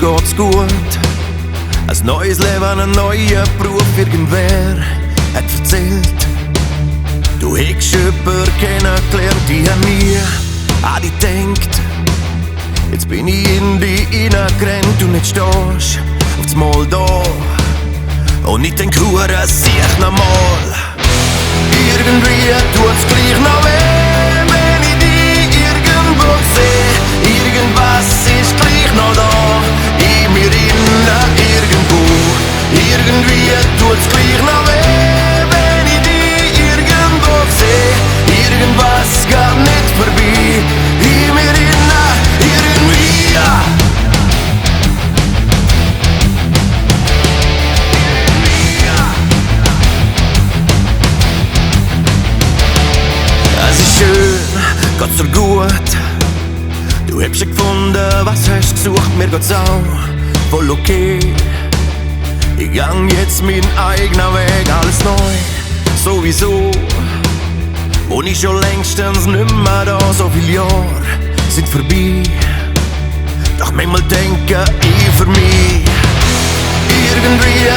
geht's gut. Ein neues Leben, ein neuer Beruf, irgendwer hat erzählt. Du hättest jemanden kennengelernt, ich hab nie an dich gedacht. Jetzt bin ich in dich hineingerannt und jetzt stehst auf das Mal da. Und ich denk, sehe ich noch mal. Irgendwie tut's gleich noch weh, wenn ich dich irgendwo seh. Irgendwas ist gleich noch da, in mir innen irgendwo. Irgendwie tut's gleich noch weh, wenn ich dich irgendwo seh. Irgendwas geht nicht vorbei, in mir innen irgendwie, ja. Es ist schön, geht's dir gut. Du hast schon gefunden, was hast gesucht, mir geht's auch voll okay. Ich gang jetzt meinen eigenen Weg, alles neu, sowieso. Und ich schon längstens nimmer da, so viele Jahre sind vorbei. Doch manchmal denke ich für mich, irgendwie